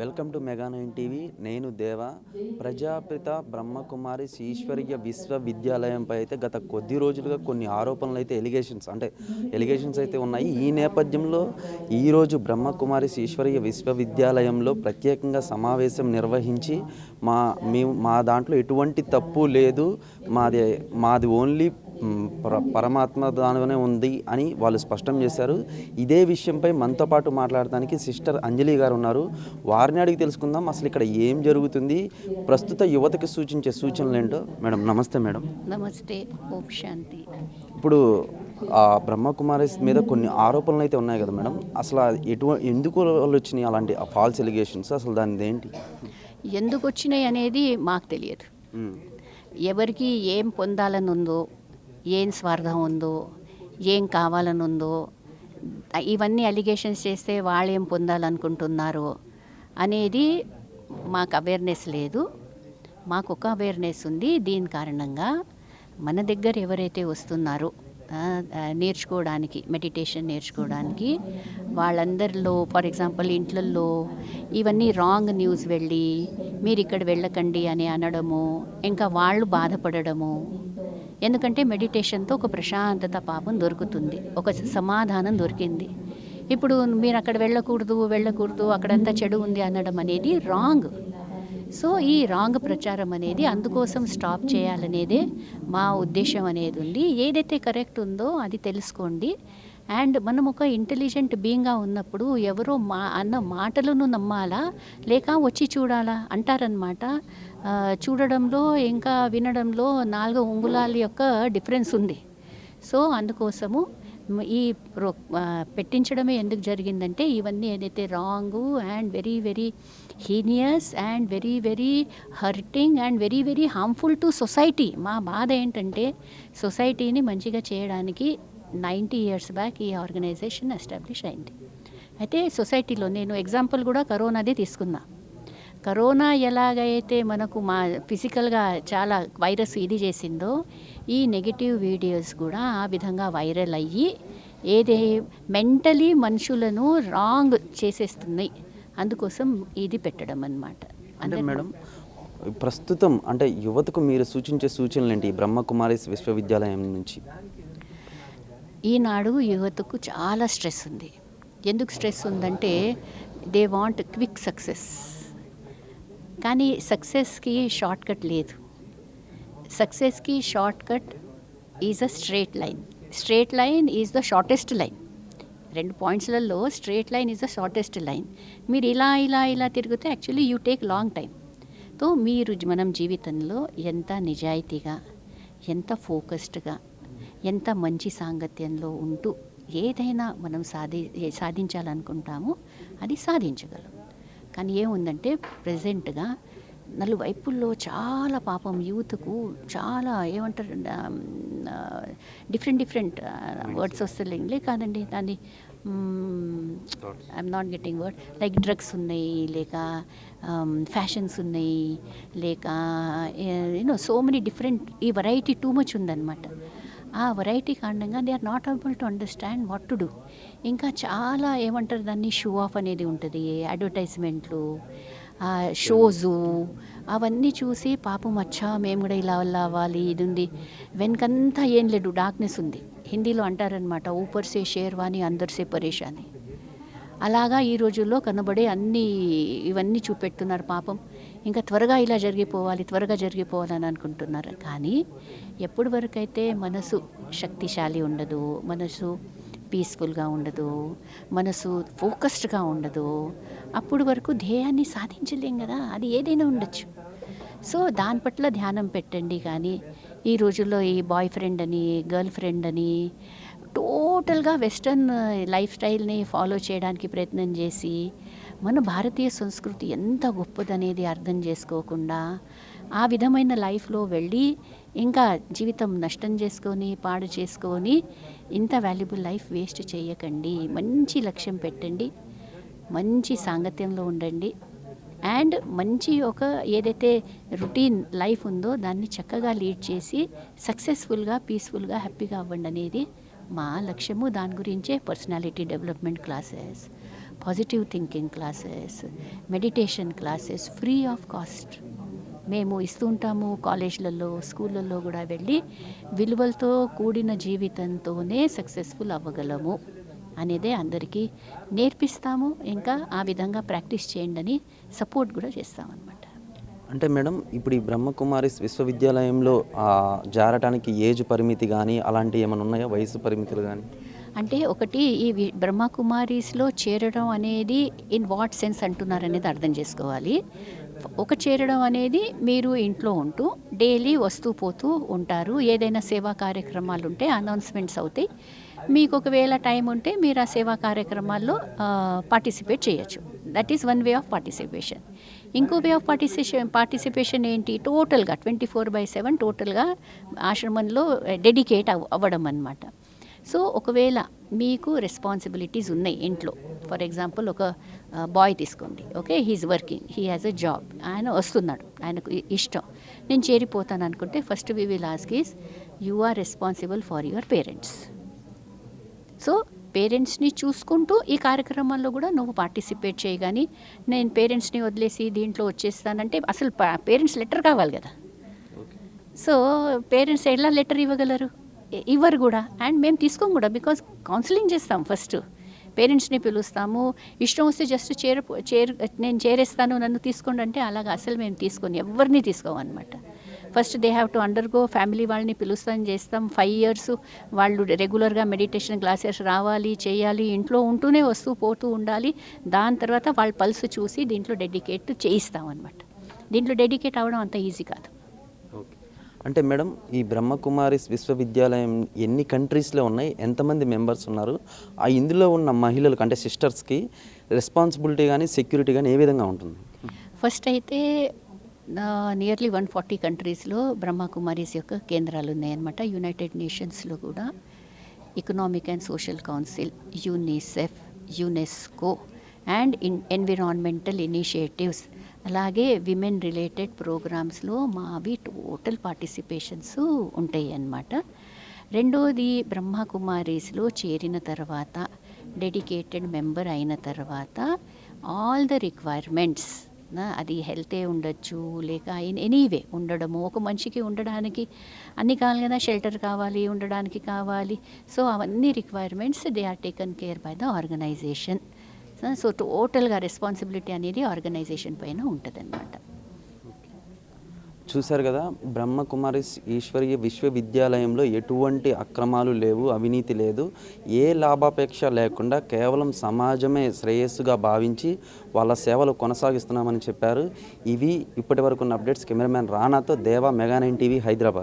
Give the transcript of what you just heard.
Welcome to mega 9 TV. నేను దేవా. ప్రజాపిత బ్రహ్మకుమారి ఈశ్వరీయ విశ్వవిద్యాలయంపై అయితే గత కొద్ది రోజులుగా కొన్ని ఆరోపణలు అయితే ఎలిగేషన్స్ అయితే ఉన్నాయి. ఈ నేపథ్యంలో ఈరోజు బ్రహ్మకుమారి ఈశ్వరీయ విశ్వవిద్యాలయంలో ప్రత్యేకంగా సమావేశం నిర్వహించి మా దాంట్లో ఎటువంటి తప్పు లేదు, మాది ఓన్లీ పరమాత్మ దానిలోనే ఉంది అని వాళ్ళు స్పష్టం చేశారు. ఇదే విషయంపై మనతో పాటు మాట్లాడడానికి సిస్టర్ అంజలి గారు ఉన్నారు. వారిని అడిగి తెలుసుకుందాం అసలు ఇక్కడ ఏం జరుగుతుంది, ప్రస్తుత యువతకి సూచించే సూచనలు ఏంటో. మేడం నమస్తే. మేడం నమస్తే. ఓం శాంతి. ఇప్పుడు ఆ బ్రహ్మకుమారి మీద కొన్ని ఆరోపణలు అయితే ఉన్నాయి కదా మేడం, అసలు ఎందుకు వాళ్ళు వచ్చినాయి అలాంటి ఫాల్స్ ఎలిగేషన్స్, అసలు దాని ఏంటి, ఎందుకు వచ్చినాయి అనేది మాకు తెలియదు. ఎవరికి ఏం పొందాలని ఉందో, ఏం స్వార్థం ఉందో, ఏం కావాలని ఉందో, ఇవన్నీ అలిగేషన్స్ చేస్తే వాళ్ళు ఏం పొందాలనుకుంటున్నారో అనేది మాకు అవేర్నెస్ లేదు. మాకు ఒక అవేర్నెస్ ఉంది. దీని కారణంగా మన దగ్గర ఎవరైతే వస్తున్నారో నేర్చుకోవడానికి, మెడిటేషన్ నేర్చుకోవడానికి, వాళ్ళందరిలో ఫర్ ఎగ్జాంపుల్ ఇంట్లల్లో ఇవన్నీ రాంగ్ న్యూస్ వెళ్ళి మీరు ఇక్కడ వెళ్ళకండి అని అనడము, ఇంకా వాళ్ళు బాధపడము. ఎందుకంటే మెడిటేషన్తో ఒక ప్రశాంతత పాపం దొరుకుతుంది, ఒక సమాధానం దొరికింది. ఇప్పుడు మీరు అక్కడ వెళ్ళకూడదు అక్కడంతా చెడు ఉంది అనడం అనేది రాంగ్. సో ఈ రాంగ్ ప్రచారం అనేది అందుకోసం స్టాప్ చేయాలనేదే మా ఉద్దేశం అనేది ఉంది. ఏదైతే కరెక్ట్ ఉందో అది తెలుసుకోండి. అండ్ మనం ఒక ఇంటెలిజెంట్ బీయింగ్గా ఉన్నప్పుడు ఎవరో అన్న మాటలను నమ్మాలా లేక వచ్చి చూడాలా అంటారనమాట. చూడడంలో ఇంకా వినడంలో 4 అంగుళాల యొక్క డిఫరెన్స్ ఉంది. సో అందుకోసము ఈ పెట్టించడమే ఎందుకు జరిగిందంటే ఇవన్నీ ఏదైతే wrong and very very heinous and very very hurting and very very harmful to society. మా బాధ ఏంటంటే సొసైటీని మంచిగా చేయడానికి 90 years బ్యాక్ ఈ ఆర్గనైజేషన్ ఎస్టాబ్లిష్ అయింది. అయితే సొసైటీలో నేను ఎగ్జాంపుల్ కూడా కరోనాదే తీసుకున్నా. కరోనా ఎలాగైతే మనకు ఫిజికల్గా చాలా వైరస్ ఇది చేసిందో, ఈ నెగిటివ్ వీడియోస్ కూడా ఆ విధంగా వైరల్ అయ్యి మెంటలీ మనుషులను రాంగ్ చేసేస్తున్నాయి. అందుకోసం ఇది పెట్టడం అన్నమాట. అంటే మేడం ప్రస్తుతం అంటే యువతకు మీరు సూచించే సూచనలు ఏంటి బ్రహ్మకుమారి విశ్వవిద్యాలయం నుంచి? ఈనాడు యువతకు చాలా స్ట్రెస్ ఉంది. ఎందుకు స్ట్రెస్ ఉందంటే దే వాంట్ క్విక్ సక్సెస్. కానీ సక్సెస్కి షార్ట్ కట్ లేదు. సక్సెస్కి short cut is a straight line. Straight line is the shortest line. 2 పాయింట్స్లలో straight line is the shortest line. మీరు ఇలా తిరిగితే actually you take long time. తో మీరు మనం జీవితంలో ఎంత నిజాయితీగా, ఎంత ఫోకస్డ్గా, ఎంత మంచి సాంగత్యంలో ఉంటూ ఏదైనా మనం సాధించాలనుకుంటామో అది సాధించగలం. కానీ ఏముందంటే ప్రజెంట్గా నలువైపుల్లో చాలా పాపం యూత్కు చాలా ఏమంటారు డిఫరెంట్ వర్డ్స్ వస్తలే కాదండి, దాన్ని I'm not getting word. Like drugs ఉన్నాయి, లేక ఫ్యాషన్స్ ఉన్నాయి, లేక సో మెనీ డిఫరెంట్, ఈ వెరైటీ టూ మచ్ ఉందన్నమాట. ఆ వెరైటీ కారణంగా they are not able to understand what to do. ఇంకా చాలా ఏమంటారు దాన్ని షో ఆఫ్ అనేది ఉంటుంది, అడ్వర్టైజ్మెంట్లు, షోజు, అవన్నీ చూసి పాపం అచ్చా మేము కూడా ఇలా అవ్వాలి, ఇది ఉంది. వెనకంతా ఏం లేదు, డార్క్నెస్ ఉంది. హిందీలో అంటారనమాట, ఊపర్ సే షేర్వాని అందర్ సే పరేషాని. అలాగా ఈ రోజుల్లో కనబడే ఇవన్నీ చూపెడుతున్నారు పాపం. ఇంకా త్వరగా జరిగిపోవాలని అనుకుంటున్నారు. కానీ ఎప్పటి వరకైతే మనసు శక్తిశాలి ఉండదు, మనసు పీస్ఫుల్గా ఉండదు, మనసు ఫోకస్డ్గా ఉండదు, అప్పుడు వరకు ధ్యేయాన్ని సాధించలేం కదా. అది ఏదైనా ఉండొచ్చు. సో దాని పట్ల ధ్యానం పెట్టండి. కానీ ఈ రోజుల్లో ఈ బాయ్ ఫ్రెండ్ అని, గర్ల్ ఫ్రెండ్ అని టోటల్గా వెస్టర్న్ లైఫ్ స్టైల్ని ఫాలో చేయడానికి ప్రయత్నం చేసి మన భారతీయ సంస్కృతి ఎంత గొప్పదనేది అర్థం చేసుకోకుండా ఆ విధమైన లైఫ్లో వెళ్ళి ఇంకా జీవితం నష్టం చేసుకొని పాడు చేసుకొని ఇంత వాల్యుబుల్ లైఫ్ వేస్ట్ చేయకండి. మంచి లక్ష్యం పెట్టండి, మంచి సాంగత్యంలో ఉండండి, అండ్ మంచి ఒక ఏదైతే రొటీన్ లైఫ్ ఉందో దాన్ని చక్కగా లీడ్ చేసి సక్సెస్ఫుల్గా, పీస్ఫుల్గా, హ్యాపీగా అవ్వండి అనేది మా లక్ష్యము. దాని గురించే personality development classes, positive thinking classes, meditation classes free of cost మేము ఇస్తూ ఉంటాము. కాలేజ్లలో, స్కూళ్ళల్లో కూడా వెళ్ళి విలువలతో కూడిన జీవితంతోనే సక్సెస్ఫుల్ అవ్వగలము అనేదే అందరికీ నేర్పిస్తాము. ఇంకా ఆ విధంగా ప్రాక్టీస్ చేయండి అని సపోర్ట్ కూడా చేస్తామన్నమాట. అంటే మేడం, ఇప్పుడు ఈ బ్రహ్మకుమారిస్ విశ్వవిద్యాలయంలో జారటానికి ఏజ్ పరిమితి కానీ అలాంటివి ఏమైనా ఉన్నాయా, వయసు పరిమితులు కానీ? అంటే ఒకటి ఈ బ్రహ్మకుమారీస్లో చేరడం అనేది ఇన్ వాట్ సెన్స్ అంటున్నారనేది అర్థం చేసుకోవాలి. చేరడం అనేది మీరు ఇంట్లో ఉంటూ డైలీ వస్తూ పోతూ ఉంటారు. ఏదైనా సేవా కార్యక్రమాలు ఉంటే అనౌన్స్మెంట్స్ అవుతాయి. మీకు ఒకవేళ టైం ఉంటే మీరు ఆ సేవా కార్యక్రమాల్లో పార్టిసిపేట్ చేయొచ్చు. That is one way of participation. ఇంకో వే ఆఫ్ పార్టిసిపేషన్ ఏంటి, టోటల్గా 24/7 టోటల్గా ఆశ్రమంలో డెడికేట్ అవ్వడం అన్నమాట. సో ఒకవేళ మీకు రెస్పాన్సిబిలిటీస్ ఉన్నాయి ఇంట్లో, ఫర్ ఎగ్జాంపుల్ ఒక బాయ్ తీసుకోండి, okay, he's working, he has a job, ఆయన వస్తున్నాడు, ఆయనకు ఇష్టం, నేను చేరిపోతాను అనుకుంటే first we will ask is you are responsible for your parents. So పేరెంట్స్ని చూసుకుంటూ ఈ కార్యక్రమాల్లో కూడా నువ్వు పార్టిసిపేట్ చేయగాని నేను పేరెంట్స్ని వదిలేసి దీంట్లో వచ్చేస్తానంటే అసలు పేరెంట్స్ లెటర్ కావాలి కదా. సో పేరెంట్స్ ఎలా లెటర్ ఇవ్వగలరు, ఇవ్వరు కూడా. అండ్ మేము తీసుకోం కూడా, బికాజ్ కౌన్సిలింగ్ చేస్తాం. ఫస్ట్ పేరెంట్స్ని పిలుస్తాము, ఇష్టం వస్తే జస్ట్ నేను చేరేస్తాను నన్ను తీసుకోండి అంటే అలాగా అసలు మేము తీసుకొని ఎవరిని తీసుకోమన్నమాట. First they have to undergo, family వాళ్ళని పిలుస్తాం, చేస్తాం. 5 years వాళ్ళు రెగ్యులర్గా మెడిటేషన్ క్లాసెస్ రావాలి, చేయాలి, ఇంట్లో ఉంటూనే వస్తూ పోతూ ఉండాలి. దాని తర్వాత వాళ్ళ పల్స్ చూసి దీంట్లో డెడికేట్ చేయిస్తాం అనమాట. దీంట్లో డెడికేట్ అవ్వడం అంత ఈజీ కాదు. అంటే మేడం, ఈ బ్రహ్మకుమారిస్ విశ్వవిద్యాలయం ఎన్ని కంట్రీస్లో ఉన్నాయి, ఎంతమంది మెంబర్స్ ఉన్నారు, ఇందులో ఉన్న మహిళలకు అంటే సిస్టర్స్కి రెస్పాన్సిబిలిటీ కానీ సెక్యూరిటీ కానీ ఏ విధంగా ఉంటుంది? ఫస్ట్ అయితే నియర్లీ 140 కంట్రీస్లో బ్రహ్మకుమారీస్ యొక్క కేంద్రాలు ఉన్నాయన్నమాట. యునైటెడ్ నేషన్స్లో కూడా economic and social council, UNICEF, UNESCO and environmental initiatives, అలాగే విమెన్ రిలేటెడ్ ప్రోగ్రామ్స్లో మావి టోటల్ పార్టిసిపేషన్స్ ఉంటాయి అన్నమాట. రెండోది, బ్రహ్మకుమారీస్లో చేరిన తర్వాత డెడికేటెడ్ మెంబర్ అయిన తర్వాత ఆల్ ద రిక్వైర్మెంట్స్, అది హెల్తే ఉండొచ్చు లేక ఎనీవే ఉండడము, ఒక మనిషికి ఉండడానికి అన్ని కావాలి కదా, షెల్టర్ కావాలి, ఉండడానికి కావాలి. సో అవన్నీ requirements they are taken care by the organisation. So టోటల్గా రెస్పాన్సిబిలిటీ అనేది ఆర్గనైజేషన్ పైన ఉంటుందన్నమాట. చూశారు కదా, బ్రహ్మకుమారిస్ ఈశ్వరీయ విశ్వవిద్యాలయంలో ఎటువంటి అక్రమాలు లేవు, అవినీతి లేదు, ఏ లాభాపేక్ష లేకుండా కేవలం సమాజమే శ్రేయస్సుగా భావించి వాళ్ళ సేవలు కొనసాగిస్తున్నామని చెప్పారు. ఇవి ఇప్పటి వరకు ఉన్న అప్డేట్స్. కెమెరామ్యాన్ రానాతో దేవా, మెగా 9 టీవీ, హైదరాబాద్.